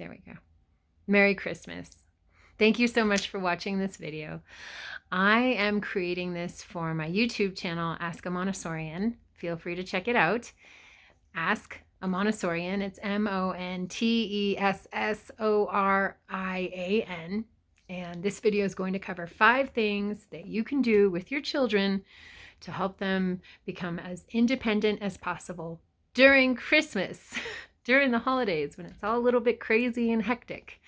There we go. Merry Christmas. Thank you so much for watching this video. I am creating this for my YouTube channel, Ask a Montessorian. Feel free to check it out. Ask a Montessorian. It's Montessorian. And this video is going to cover 5 things that you can do with your children to help them become as independent as possible during Christmas, during the holidays when it's all a little bit crazy and hectic.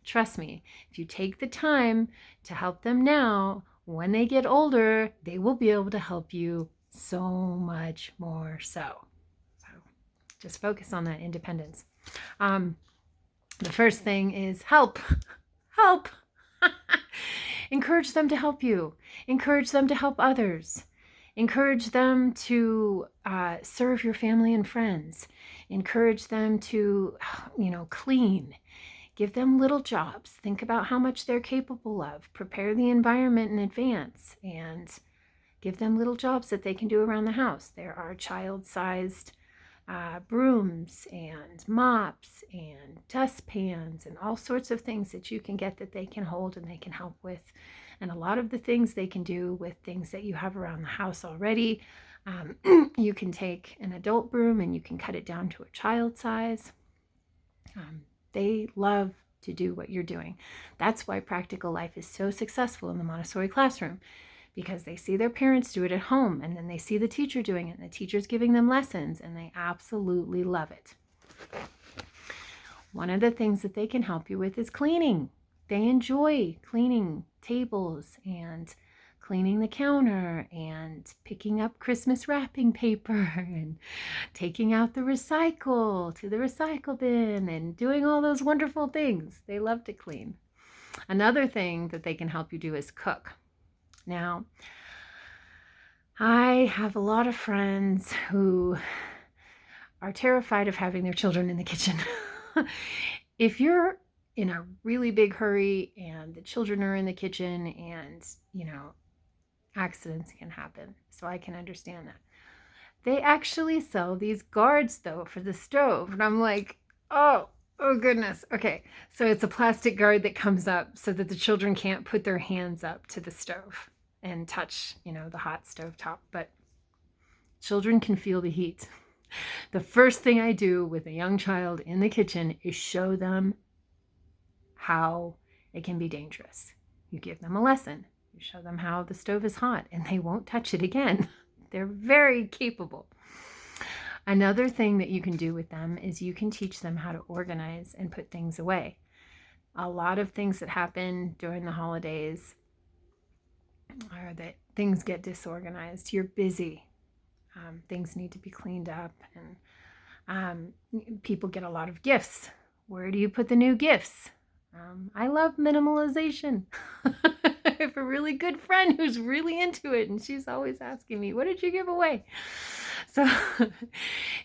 Trust me, if you take the time to help them now, when they get older, they will be able to help you so much more so. So just focus on that independence. The first thing is help. Help. Encourage them to help you. Encourage them to help others. Encourage them to serve your family and friends. Encourage them to, clean. Give them little jobs. Think about how much they're capable of. Prepare the environment in advance and give them little jobs that they can do around the house. There are child-sized brooms and mops and dustpans and all sorts of things that you can get that they can hold and they can help with. And a lot of the things they can do with things that you have around the house already. You can take an adult broom and you can cut it down to a child size. They love to do what you're doing. That's why Practical Life is so successful in the Montessori classroom, because they see their parents do it at home and then they see the teacher doing it and the teacher's giving them lessons and they absolutely love it. One of the things that they can help you with is cleaning. They enjoy cleaning tables and cleaning the counter and picking up Christmas wrapping paper and taking out the recycle to the recycle bin and doing all those wonderful things. They love to clean. Another thing that they can help you do is cook. Now, I have a lot of friends who are terrified of having their children in the kitchen. If you're in a really big hurry and the children are in the kitchen and, accidents can happen. So I can understand that. They actually sell these guards though for the stove. And I'm like, oh goodness. Okay. So it's a plastic guard that comes up so that the children can't put their hands up to the stove and touch, the hot stove top. But children can feel the heat. The first thing I do with a young child in the kitchen is show them how it can be dangerous. You give them a lesson. You show them how the stove is hot and they won't touch it again. They're very capable. Another thing that you can do with them is you can teach them how to organize and put things away. A lot of things that happen during the holidays are that things get disorganized. You're busy. Things need to be cleaned up and people get a lot of gifts. Where do you put the new gifts? I love minimalization. I have a really good friend who's really into it and she's always asking me, what did you give away? So if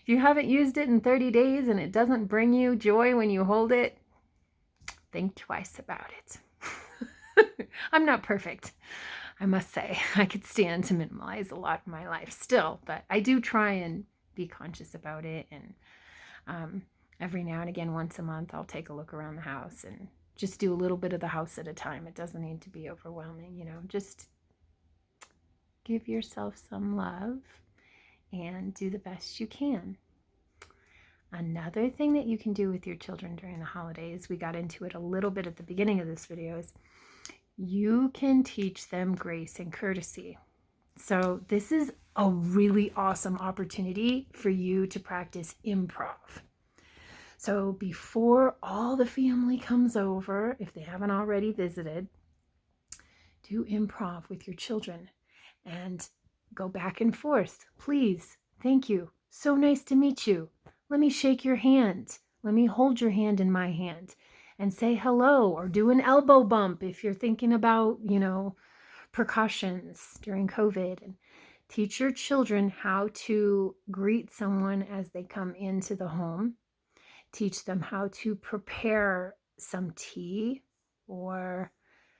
you haven't used it in 30 days and it doesn't bring you joy when you hold it, think twice about it. I'm not perfect, I must say. I could stand to minimalize a lot in my life still, but I do try and be conscious about it. And every now and again, once a month, I'll take a look around the house and just do a little bit of the house at a time. It doesn't need to be overwhelming, just give yourself some love and do the best you can. Another thing that you can do with your children during the holidays, we got into it a little bit at the beginning of this video, is you can teach them grace and courtesy. So this is a really awesome opportunity for you to practice improv. So before all the family comes over, if they haven't already visited, do improv with your children and go back and forth. Please, thank you. So nice to meet you. Let me shake your hand. Let me hold your hand in my hand and say hello, or do an elbow bump if you're thinking about, precautions during COVID. And teach your children how to greet someone as they come into the home. Teach them how to prepare some tea or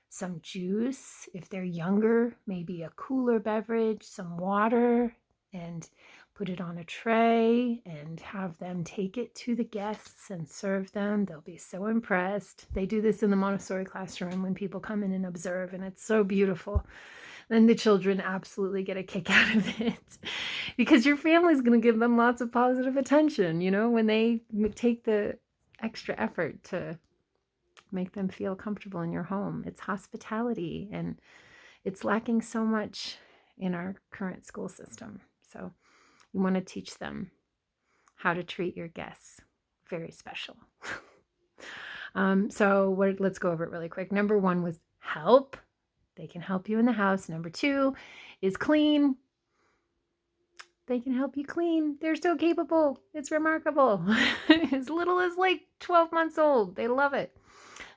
some juice. If they're younger, maybe a cooler beverage, some water, and put it on a tray and have them take it to the guests and serve them. They'll be so impressed. They do this in the Montessori classroom when people come in and observe, and it's so beautiful. Then the children absolutely get a kick out of it because your family's going to give them lots of positive attention, when they take the extra effort to make them feel comfortable in your home. It's hospitality, and it's lacking so much in our current school system. So you want to teach them how to treat your guests. Very special. Let's go over it really quick. Number 1 was help. They can help you in the house. Number 2 is clean. They can help you clean. They're so capable. It's remarkable. As little as like 12 months old. They love it.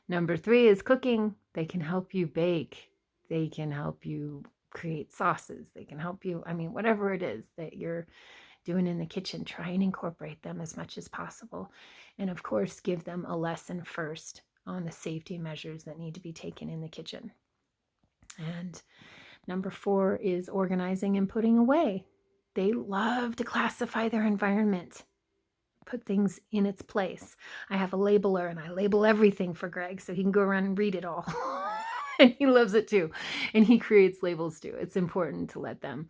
Number 3 is cooking. They can help you bake. They can help you create sauces. They can help you, whatever it is that you're doing in the kitchen, try and incorporate them as much as possible. And of course, give them a lesson first on the safety measures that need to be taken in the kitchen. And number 4 is organizing and putting away. They love to classify their environment, put things in its place. I have a labeler, and I label everything for Greg so he can go around and read it all. And he loves it too. And he creates labels too. It's important to let them.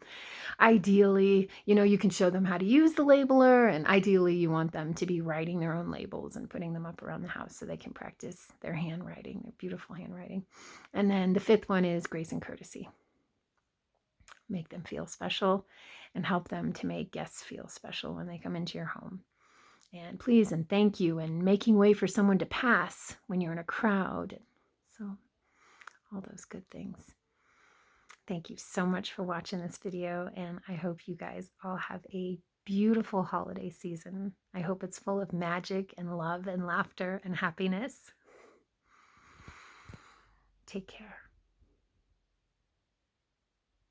Ideally, you can show them how to use the labeler, and ideally you want them to be writing their own labels and putting them up around the house so they can practice their handwriting, their beautiful handwriting. And then the 5th one is grace and courtesy. Make them feel special and help them to make guests feel special when they come into your home. And please and thank you, and making way for someone to pass when you're in a crowd. So all those good things. Thank you so much for watching this video, and I hope you guys all have a beautiful holiday season. I hope it's full of magic and love and laughter and happiness. Take care.